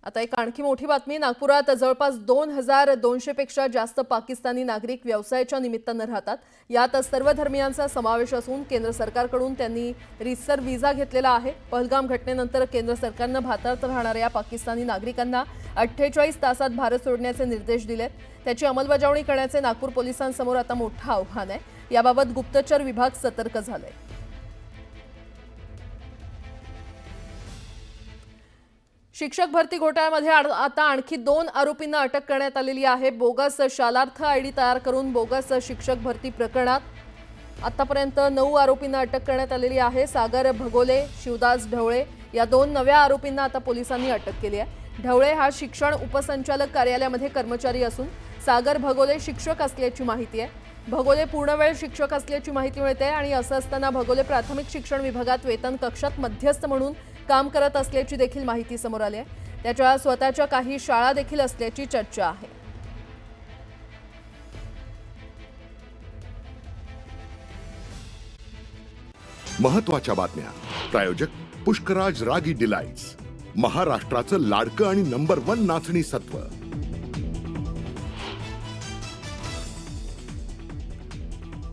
आता एक आणखी मोठी बातमी। नागपुरात जवळपास 2200 पेक्षा जास्त पाकिस्तानी नागरिक व्यवसायाच्या निमित्ताने राहतात। यात सर्व धर्मियांचा समावेश असून केंद्र सरकारकडून त्यांनी रीतसर व्हिसा घेतलेला आहे। पहलगाम घटनेनंतर केंद्र सरकारने भारतात राहणाऱ्या पाकिस्तानी नागरिकांना 48 तासात भारत सोडण्याचे निर्देश दिलेत। त्याची अंमलबजावणी करण्याचे नागपूर पोलिसांसमोर आता मोठे आव्हान आहे। याबाबत गुप्तचर विभाग सतर्क झालाय। शिक्षक भरती घोटाळ्यामध्ये आता आणखी 2 आरोपींना अटक करण्यात आलेली आहे। बोगस शालार्थ आयडी तयार करून बोगस शिक्षक भरती प्रकरणात आतापर्यंत 9 आरोपींना अटक करण्यात आलेली आहे। सागर भगोले, शिवदास ढवळे या 2 नव्या आरोपींना आता पोलिसांनी अटक केली आहे। ढवळे हा शिक्षण उपसंचालक कार्यालयामध्ये कर्मचारी असून सागर भगोले शिक्षक असल्याची माहिती आहे। भगोले पूर्णवेळ शिक्षक असल्याची माहिती मिळते आणि असं असताना भगोले प्राथमिक शिक्षण विभागात वेतन कक्षात मध्यस्थ म्हणून काम करत असल्याची देखील माहिती समोर आली आहे। त्याच्या स्वतःच्या काही शाळा देखील असल्याची चर्चा आहे। महत्त्वाच्या बातम्या प्रायोजक पुष्कराज रागी डिलाइट्स, महाराष्ट्राचं लाडकं आणि नंबर 1 नाचणी सत्व।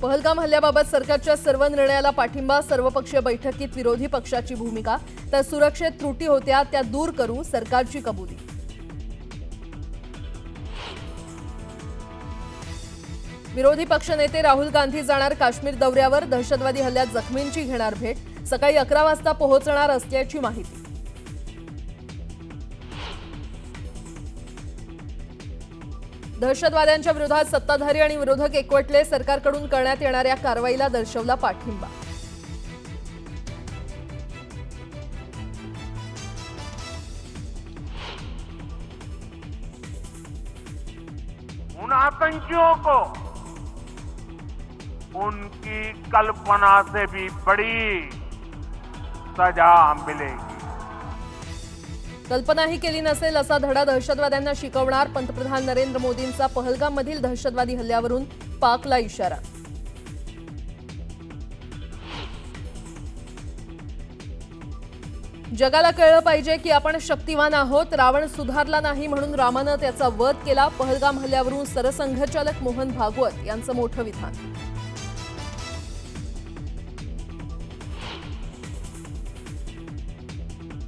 पहलगाम हल्ल्याबाबत सरकारच्या सर्व निर्णयाला पाठिंबा, सर्वपक्षीय बैठकीत विरोधी पक्षाची भूमिका, तर सुरक्षेत त्रुटी होत्या त्या दूर करू सरकारची कबुली। विरोधी पक्षनेते राहुल गांधी जाणार काश्मीर दौऱ्यावर, दहशतवादी हल्ल्यात जखमींची घेणार भेट, सकाळी 11 वाजता पोहोचणार असल्याची माहिती। दहशतवाद्यांच्या विरोधात सत्ताधारी आणि विरोधक एकवटले, सरकारकडून करण्यात येणाऱ्या कारवाईला दर्शवला पाठिंबा। उन आतंकियों को उनकी कल्पना से भी बड़ी सजा मिलेगी। कल्पनाही केली नसेल असा धडा दहशतवाद्यांना शिकवणार, पंतप्रधान नरेंद्र मोदींचा पहलगाममधील दहशतवादी हल्ल्यावरून पाकला इशारा। जगाला कळलं पाहिजे की आपण शक्तिवान आहोत। रावण सुधारला नाही म्हणून रामानं त्याचा वध केला। पहलगाम हल्ल्यावरून सरसंघचालक मोहन भागवत यांचं मोठं विधान।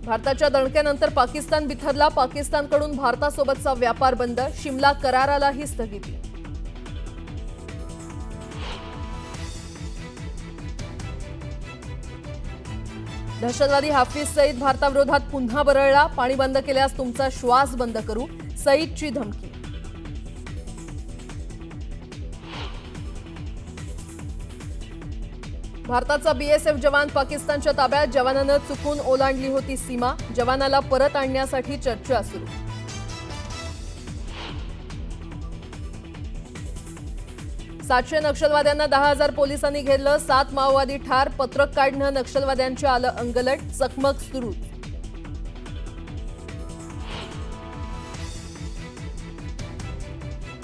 भारताच्या दणक्यानंतर पाकिस्तान बिथरला, पाकिस्तानकडून भारतासोबतचा व्यापार बंद, शिमला करारालाही स्थगिती। दहशतवादी हाफिज सईद भारताविरोधात पुन्हा बरळला, पाणी बंद केल्यास तुमचा श्वास बंद करू, सईदची धमकी। भारताचा बीएसएफ जवान पाकिस्तानच्या ताब्यात, जवानानं चुकून ओलांडली होती सीमा, जवानाला परत आणण्यासाठी चर्चा सुरू। सातशे नक्षलवाद्यांना 10,000 पोलिसांनी घेरलं, 7 माओवादी ठार, पत्रक काढणं नक्षलवाद्यांचे आलं अंगलट, चकमक सुरू।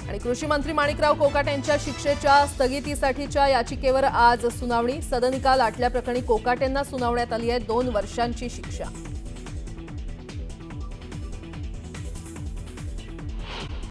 आणि कृषी मंत्री माणिकराव कोकाटे यांच्या शिक्षेच्या स्थगितीसाठीच्या याचिकेवर आज सुनावणी। सदनिका लाटल्याप्रकरणी कोकाटेंना सुनावण्यात आली आहे 2 वर्षांची शिक्षा।